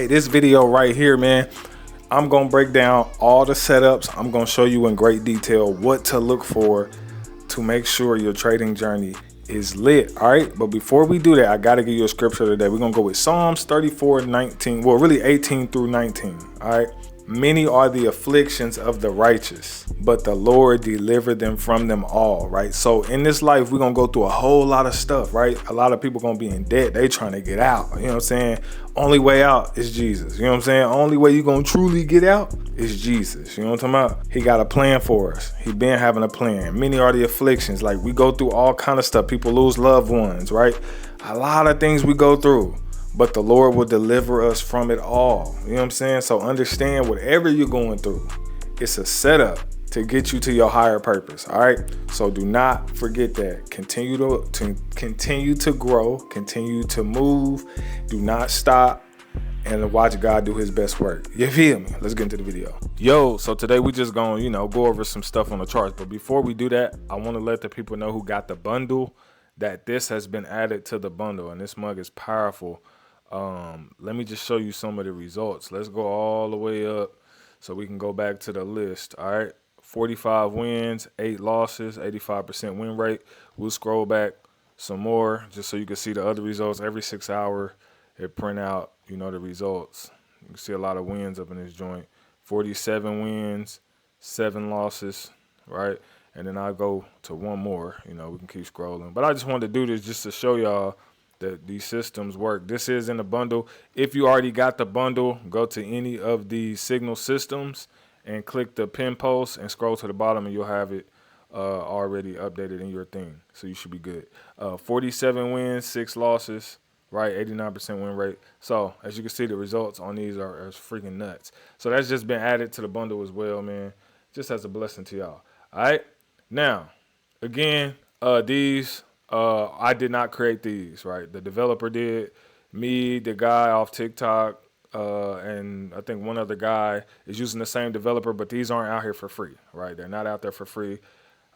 Hey, this video right here, man, I'm gonna break down all the setups. I'm gonna show you in great detail what to look for to make sure your trading journey is lit. All right, but before we do that, I gotta give you a scripture today. We're gonna go with Psalms 34:19. Well, really 18 through 19. All right. Many are the afflictions of the righteous, but the Lord delivered them from them all, right? So in this life, we're going to go through a whole lot of stuff, right? A lot of people going to be in debt. They trying to get out. You know what I'm saying? Only way out is Jesus. You know what I'm saying? Only way you're going to truly get out is Jesus. You know what I'm talking about? He got a plan for us. He been having a plan. Many are the afflictions. Like, we go through all kind of stuff. People lose loved ones, right? A lot of things we go through. But the Lord will deliver us from it all. You know what I'm saying? So understand, whatever you're going through, it's a setup to get you to your higher purpose. All right. So do not forget that. Continue to grow, continue to move. Do not stop, and watch God do his best work. You feel me? Let's get into the video. Yo, so today we just gonna, go over some stuff on the charts. But before we do that, I want to let the people know who got the bundle that this has been added to the bundle, and this mug is powerful. Let me just show you some of the results. Let's go all the way up so we can go back to the list. All right, 45 wins, 8 losses, 85% win rate. We'll scroll back some more just so you can see the other results. Every 6 hour it print out, the results. You can see a lot of wins up in this joint. 47 wins, 7 losses, right? And then I'll go to one more. We can keep scrolling. But I just wanted to do this just to show y'all that these systems work. This is in the bundle. If you already got the bundle, go to any of the signal systems and click the pin post and scroll to the bottom, and you'll have it already updated in your thing. So you should be good. 47 wins, 6 losses, right? 89% win rate. So as you can see, the results on these are freaking nuts. So that's just been added to the bundle as well, man. Just as a blessing to y'all. All right. Now, again, these I did not create these, right? The developer did. Me, the guy off TikTok, and I think one other guy is using the same developer, but these aren't out here for free, right? They're not out there for free.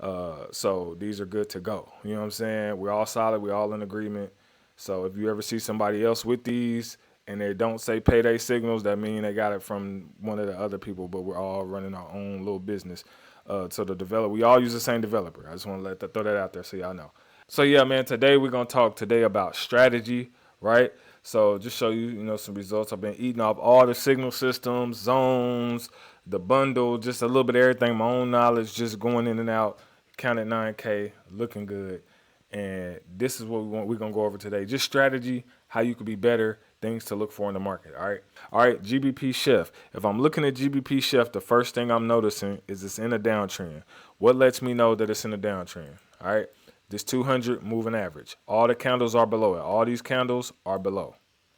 So these are good to go. You know what I'm saying? We're all solid. We're all in agreement. So if you ever see somebody else with these and they don't say payday signals, that means they got it from one of the other people, but we're all running our own little business. So the developer, we all use the same developer. I just want to throw that out there so y'all know. So yeah, man, today we're going to talk about strategy, right? So just show you, some results. I've been eating off all the signal systems, zones, the bundle, just a little bit of everything, my own knowledge, just going in and out, counted 9K, looking good. And this is what we're going to go over today. Just strategy, how you could be better, things to look for in the market, all right? All right, GBP Chef. If I'm looking at GBP Chef, the first thing I'm noticing is it's in a downtrend. What lets me know that it's in a downtrend, all right? This 200 moving average. All the candles are below it. All these candles are below.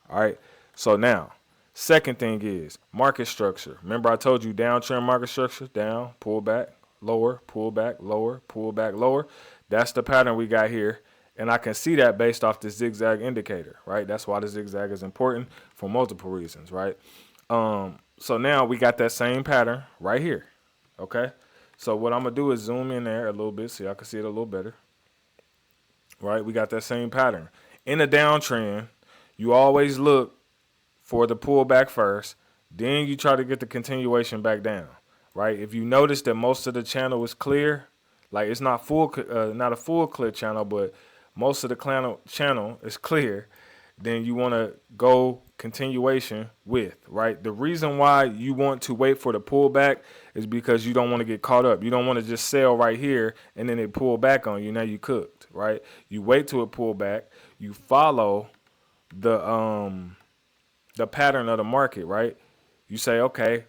All right. So now, second thing is market structure. Remember I told you downtrend market structure, down, pull back, lower, pull back, lower, pull back, lower. That's the pattern we got here. And I can see that based off the zigzag indicator, right? That's why the zigzag is important for multiple reasons, right? So now we got that same pattern right here. Okay. So what I'm going to do is zoom in there a little bit so y'all can see it a little better. Right, we got that same pattern. In a downtrend, you always look for the pullback first, then you try to get the continuation back down. Right, if you notice that most of the channel is clear, like it's not not a full clear channel, but most of the channel is clear, then you want to go continuation with, right? The reason why you want to wait for the pullback is because you don't want to get caught up. You don't want to just sell right here and then it pull back on you. Now you cooked, right? You wait till it pull back. You follow the pattern of the market, right? You say, okay,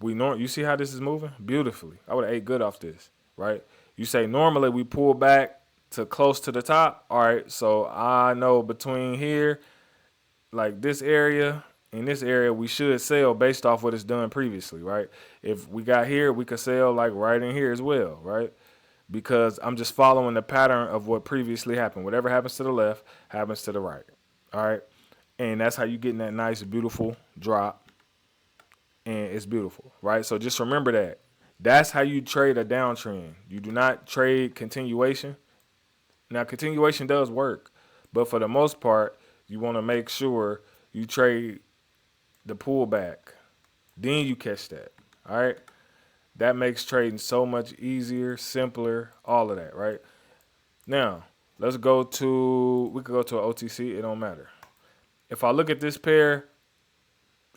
you see how this is moving beautifully. I would have ate good off this, right? You say normally we pull back to close to the top. All right, so I know between here, like this area and this area, we should sell based off what it's done previously, right? If we got here, we could sell like right in here as well, right? Because I'm just following the pattern of what previously happened. Whatever happens to the left happens to the right, all right? And that's how you get in that nice, beautiful drop, and it's beautiful, right? So just remember that. That's how you trade a downtrend. You do not trade continuation. Now, continuation does work, but for the most part, you want to make sure you trade the pullback. Then you catch that. All right. That makes trading so much easier, simpler, all of that, right? Now, we could go to an OTC, it don't matter. If I look at this pair,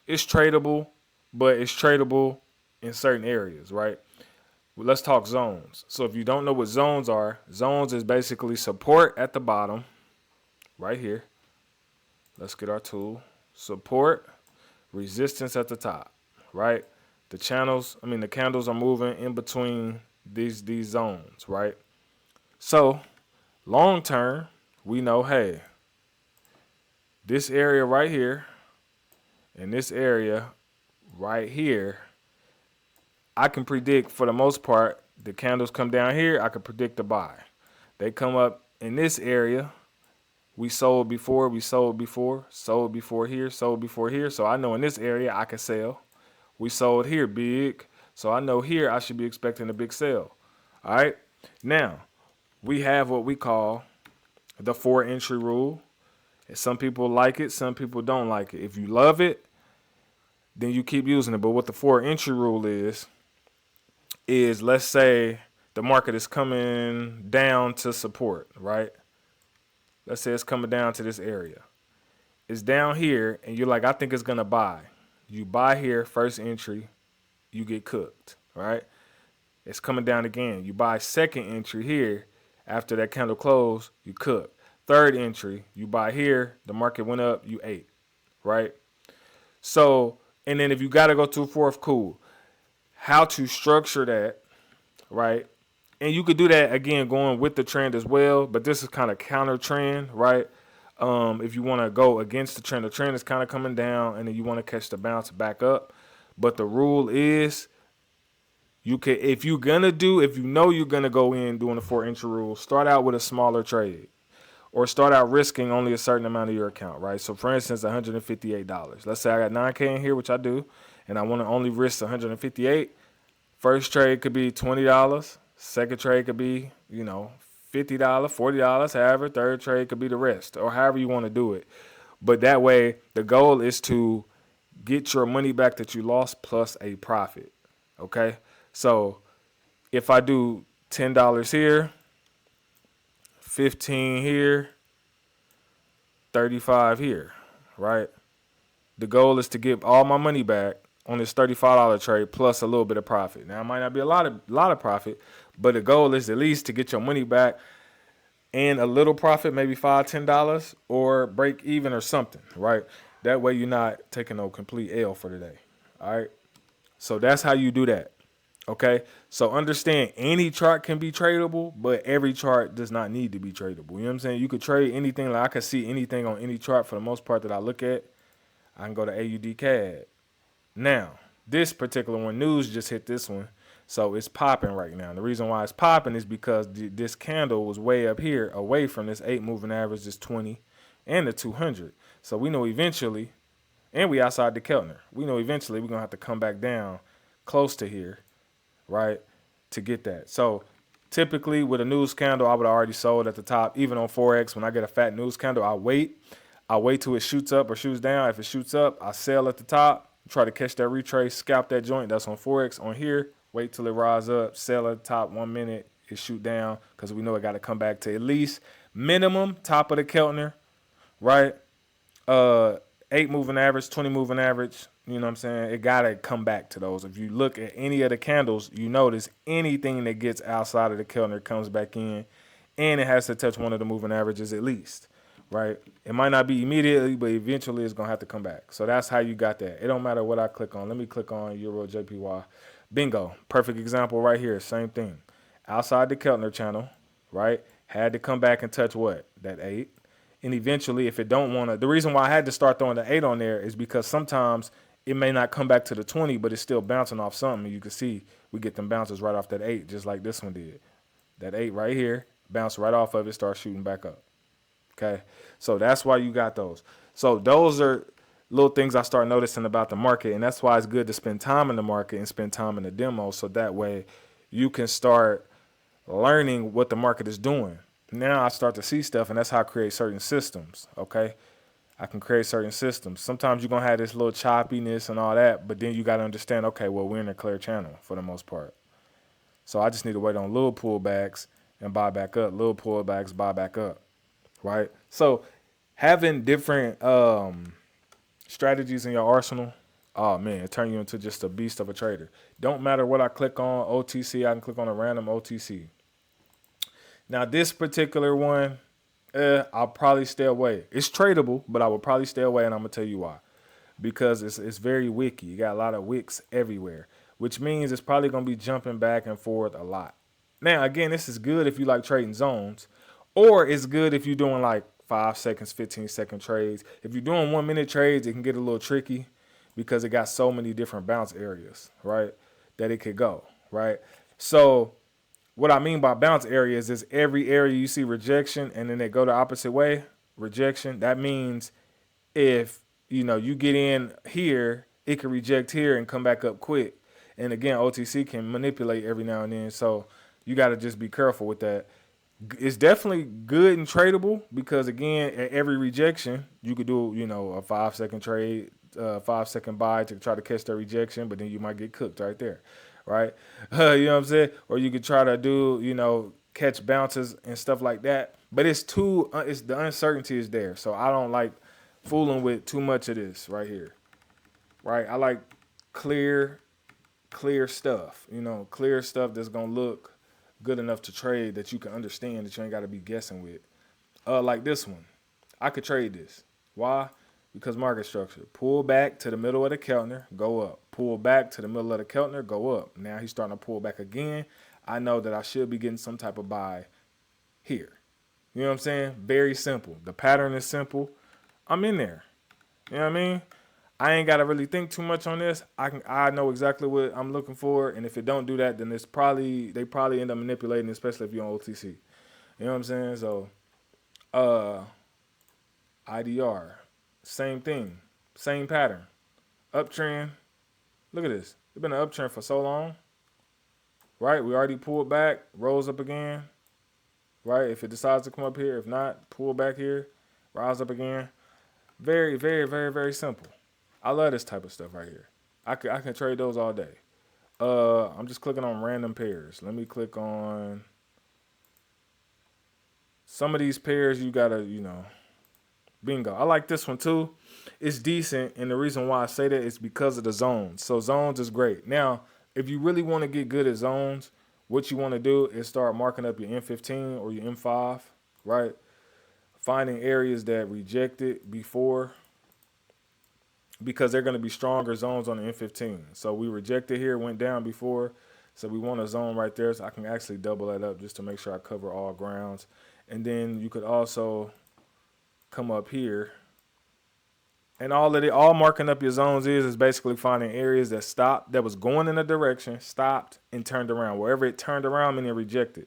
it's tradable, but it's tradable in certain areas, right? Well, let's talk zones. So if you don't know what zones are, zones is basically support at the bottom, right here. Let's get our tool. Support, resistance at the top, right? The candles are moving in between these zones, right? So long term, we know, hey, this area right here and this area right here, I can predict for the most part, the candles come down here, I can predict the buy. They come up in this area. We sold before here, sold before here. So I know in this area I can sell. We sold here big. So I know here I should be expecting a big sell. All right. Now, we have what we call the 4 entry rule. And some people like it, some people don't like it. If you love it, then you keep using it. But what the 4 entry rule is let's say the market is coming down to support, right? Let's say it's coming down to this area. It's down here, and you're like, I think it's going to buy. You buy here, first entry, you get cooked, right? It's coming down again. You buy second entry here. After that candle close, you cook. Third entry, you buy here. The market went up, you ate, right? So, and then if you got to go to fourth, cool. How to structure that, right? And you could do that, again, going with the trend as well. But this is kind of counter trend, right? If you want to go against the trend is kind of coming down, and then you want to catch the bounce back up. But the rule is, if you know you're gonna go in doing the 4 entry rule, start out with a smaller trade, or start out risking only a certain amount of your account, right? So for instance, $158. Let's say I got 9K in here, which I do, and I want to only risk 158. First trade could be $20. Second trade could be, $50, $40, however. Third trade could be the rest, or however you want to do it. But that way, the goal is to get your money back that you lost plus a profit. Okay? So if I do $10 here, 15 here, 35 here, right? The goal is to get all my money back on this $35 trade plus a little bit of profit. Now, it might not be a lot of profit, but the goal is at least to get your money back and a little profit, maybe $5, $10, or break even or something, right? That way you're not taking no complete L for the day, all right? So that's how you do that, okay? So understand, any chart can be tradable, but every chart does not need to be tradable. You know what I'm saying? You could trade anything. Like I can see anything on any chart for the most part that I look at. I can go to AUD CAD. Now, this particular one, news just hit this one, so it's popping right now. And the reason why it's popping is because this candle was way up here, away from this 8 moving average, this 20, and the 200. So we know eventually, and we outside the Keltner, we know eventually we're going to have to come back down close to here, right, to get that. So typically with a news candle, I would have already sold at the top. Even on Forex, when I get a fat news candle, I wait till it shoots up or shoots down. If it shoots up, I sell at the top, try to catch that retrace, scalp that joint. That's on Forex. On here, wait till it rise up, sell at the top 1 minute, it shoot down, because we know it got to come back to at least minimum top of the Keltner, right? 8 moving average, 20 moving average. You know what I'm saying? It got to come back to those. If you look at any of the candles, you notice anything that gets outside of the Keltner comes back in, and it has to touch one of the moving averages at least, right? It might not be immediately, but eventually it's going to have to come back. So that's how you got that. It don't matter what I click on. Let me click on Euro JPY. Bingo. Perfect example right here. Same thing. Outside the Keltner channel, right? Had to come back and touch what? That 8. And eventually, if it don't want to, the reason why I had to start throwing the 8 on there is because sometimes it may not come back to the 20, but it's still bouncing off something. You can see we get them bounces right off that 8, just like this one did. That 8 right here, bounce right off of it, start shooting back up. Okay, so that's why you got those. So those are little things I start noticing about the market, and that's why it's good to spend time in the market and spend time in the demo, so that way you can start learning what the market is doing. Now I start to see stuff, and that's how I create certain systems, okay? I can create certain systems. Sometimes you're gonna have this little choppiness and all that, but then you gotta understand, okay, well, we're in a clear channel for the most part. So I just need to wait on little pullbacks and buy back up, little pullbacks, buy back up, right? So having different strategies in your arsenal, oh man, it turn you into just a beast of a trader. Don't matter what I click on, OTC, I can click on a random OTC. Now this particular one, I'll probably stay away. It's tradable, but I will probably stay away, and I'm gonna tell you why. Because it's very wicky. You got a lot of wicks everywhere, which means it's probably gonna be jumping back and forth a lot. Now again, this is good if you like trading zones, or it's good if you're doing like 5 seconds, 15-second trades. If you're doing 1 minute trades, it can get a little tricky because it got so many different bounce areas, right? That it could go, right? So what I mean by bounce areas is every area you see rejection and then they go the opposite way, rejection. That means if you get in here, it can reject here and come back up quick. And again, OTC can manipulate every now and then. So you got to just be careful with that. It's definitely good and tradable because again, at every rejection, you could do a 5 second trade, 5 second buy to try to catch that rejection, but then you might get cooked right there, right? You know what I'm saying? Or you could try to do catch bounces and stuff like that. But it's the uncertainty is there, so I don't like fooling with too much of this right here, right? I like clear stuff, clear stuff that's gonna look good enough to trade that you can understand that you ain't got to be guessing with. Like this one, I could trade this. Why? Because market structure. Pull back to the middle of the Keltner, go up. Pull back to the middle of the Keltner, go up. Now he's starting to pull back again. I know that I should be getting some type of buy here. You know what I'm saying? Very simple. The pattern is simple. I'm in there. You know what I mean? I ain't gotta really think too much on this. I know exactly what I'm looking for, and if it don't do that, then they probably end up manipulating, especially if you're on OTC. You know what I'm saying? So, IDR, same thing, same pattern, uptrend. Look at this. It's been an uptrend for so long, right? We already pulled back, rose up again, right? If it decides to come up here, if not, pull back here, rise up again. Very, very, very, very simple. I love this type of stuff right here. I can trade those all day. I'm just clicking on random pairs. Let me click on some of these pairs. You gotta, bingo. I like this one too. It's decent, and the reason why I say that is because of the zones. So zones is great. Now, if you really want to get good at zones, what you want to do is start marking up your M15 or your M5, right? Finding areas that rejected before, because they're going to be stronger zones on the M15. So we rejected here, went down before. So we want a zone right there. So I can actually double that up just to make sure I cover all grounds. And then you could also come up here. And all marking up your zones is basically finding areas that stopped, that was going in a direction, stopped, and turned around. Wherever it turned around, meaning it rejected.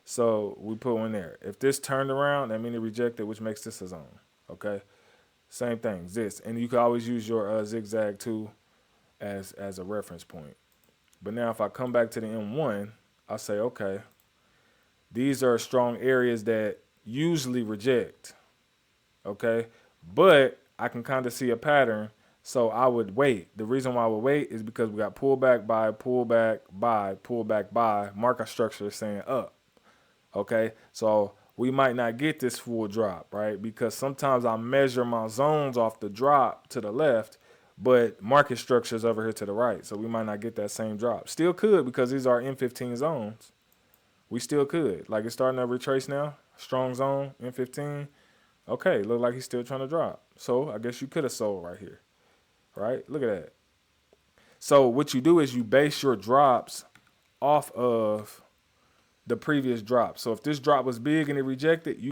So we put one there. If this turned around, that means it rejected, which makes this a zone. Okay. Same thing, this. And you can always use your zigzag too as a reference point. But now if I come back to the M1, I say, okay, these are strong areas that usually reject. Okay. But I can kind of see a pattern. So I would wait. The reason why I would wait is because we got pullback, buy, pullback, buy, pullback, buy. Market structure is saying up. Okay. So we might not get this full drop, right? Because sometimes I measure my zones off the drop to the left, but market structure is over here to the right. So we might not get that same drop. Still could, because these are M15 zones. We still could. Like it's starting to retrace now. Strong zone, M15. Okay, look like he's still trying to drop. So I guess you could have sold right here, right? Look at that. So what you do is you base your drops off of the previous drop. So if this drop was big and it rejected, you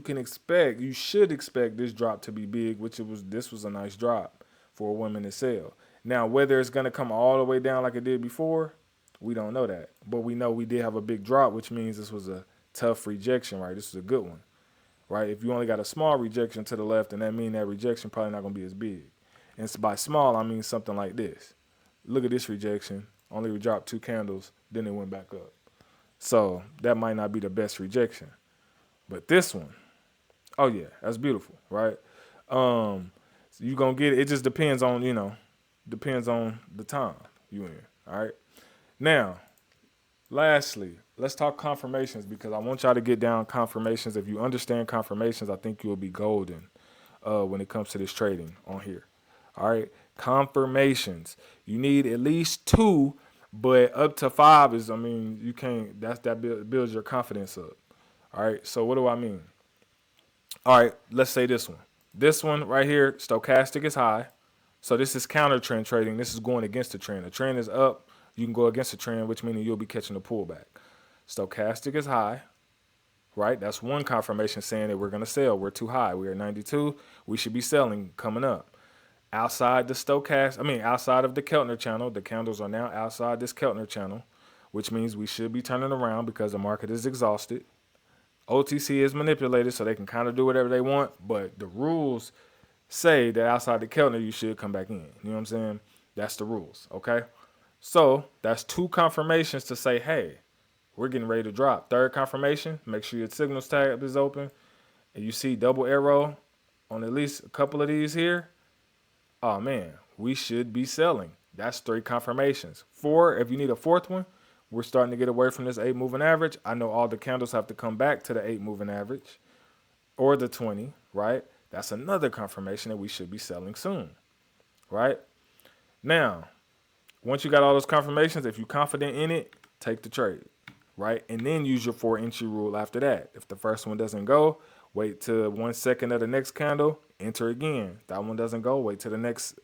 should expect this drop to be big, this was a nice drop for a 1 minute sell. Now, whether it's going to come all the way down like it did before, we don't know that. But we know we did have a big drop, which means this was a tough rejection, right? This is a good one, right? If you only got a small rejection to the left, then that means that rejection probably not going to be as big. And by small, I mean something like this. Look at this rejection. Only dropped 2 candles, then it went back up. So that might not be the best rejection. But this one, oh yeah, that's beautiful, right? So you gonna get it. It just depends on, depends on the time you in. All right. Now, lastly, let's talk confirmations because I want y'all to get down confirmations. If you understand confirmations, I think you will be golden when it comes to this trading on here. All right. Confirmations. You need at least two, but up to five is, I mean, you can't, that builds your confidence up. All right. So what do I mean? All right. Let's say this one. This one right here, stochastic is high. So this is counter trend trading. This is going against the trend. The trend is up. You can go against the trend, which means you'll be catching a pullback. Stochastic is high, right? That's one confirmation saying that we're going to sell. We're too high. We're at 92. We should be selling coming up. Outside the stochastic, outside of the Keltner channel, the candles are now outside this Keltner channel, which means we should be turning around because the market is exhausted. OTC is manipulated, so they can kind of do whatever they want, but the rules say that outside the Keltner, you should come back in. You know what I'm saying? That's the rules, okay? So that's two confirmations to say, hey, we're getting ready to drop. Third confirmation, make sure your signals tab is open and you see double arrow on at least a couple of these here. Oh, man, we should be selling. That's three confirmations. Four, if you need a fourth one, we're starting to get away from this 8 moving average. I know all the candles have to come back to the 8 moving average or the 20, right? That's another confirmation that we should be selling soon, right? Now, once you got all those confirmations, if you're confident in it, take the trade, right? And then use your 4 entry rule after that. If the first one doesn't go, wait till 1 second of the next candle, enter again. That one doesn't go, wait till the next,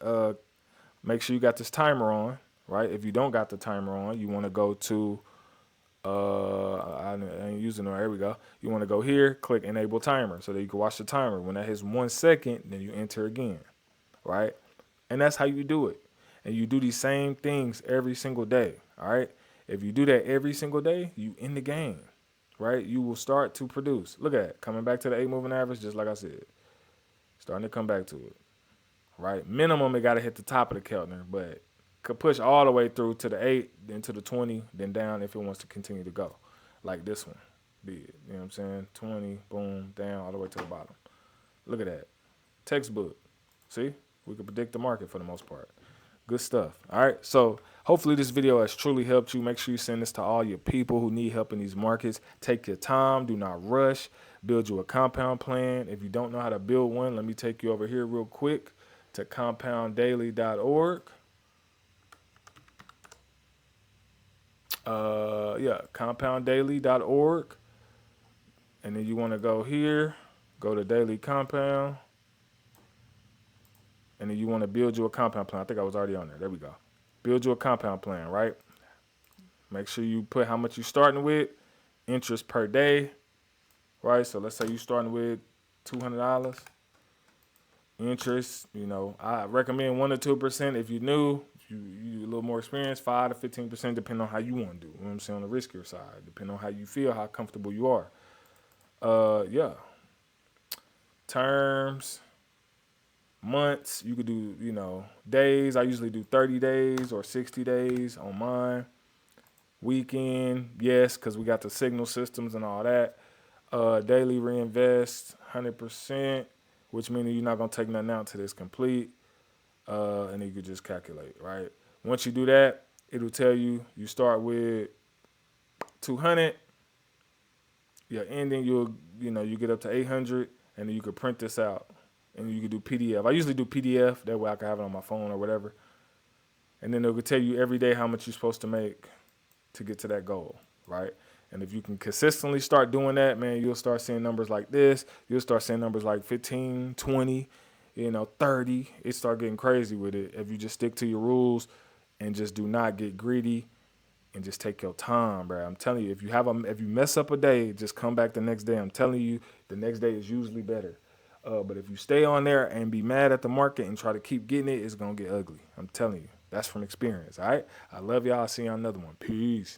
make sure you got this timer on, right? If you don't got the timer on, you want to go to, I ain't using it. Here we go. You want to go here, click enable timer so that you can watch the timer. When that hits 1 second, then you enter again, right? And that's how you do it. And you do these same things every single day, all right? If you do that every single day, you in the game, right? You will start to produce. Look at that. Coming back to the 8 moving average, just like I said. Starting to come back to it, right? Minimum, it got to hit the top of the Keltner, but could push all the way through to the 8, then to the 20, then down if it wants to continue to go. Like this one did. You know what I'm saying? 20, boom, down, all the way to the bottom. Look at that. Textbook. See? We can predict the market for the most part. Good stuff. All right. So hopefully this video has truly helped you. Make sure you send this to all your people who need help in these markets. Take your time. Do not rush. Build you a compound plan. If you don't know how to build one, let me take you over here real quick to compounddaily.org. Compounddaily.org. And then you want to go here, go to daily compound. And then you want to build you a compound plan. I think I was already on there. There we go. Build you a compound plan, right? Make sure you put how much you're starting with, interest per day, right? So let's say you're starting with $200. Interest, I recommend 1 to 2%. If you're new, you a little more experienced, 5 to 15%, depending on how you want to do. You know what I'm saying? On the riskier side, depending on how you feel, how comfortable you are. Yeah. Terms. Months, you could do, days. I usually do 30 days or 60 days on mine. Weekend, yes, because we got the signal systems and all that. Daily reinvest, 100%, which means you're not going to take nothing out until it's complete. And then you could just calculate, right? Once you do that, it'll tell you start with 200. Your ending, you get up to 800, and then you could print this out. And you can do PDF. I usually do PDF. That way I can have it on my phone or whatever. And then it will tell you every day how much you're supposed to make to get to that goal, right? And if you can consistently start doing that, man, you'll start seeing numbers like this. You'll start seeing numbers like 15, 20, 30. It start getting crazy with it if you just stick to your rules and just do not get greedy and just take your time, bro. I'm telling you, if you mess up a day, just come back the next day. I'm telling you, the next day is usually better. But if you stay on there and be mad at the market and try to keep getting it, it's going to get ugly. I'm telling you. That's from experience, all right? I love y'all. I'll see you on another one. Peace.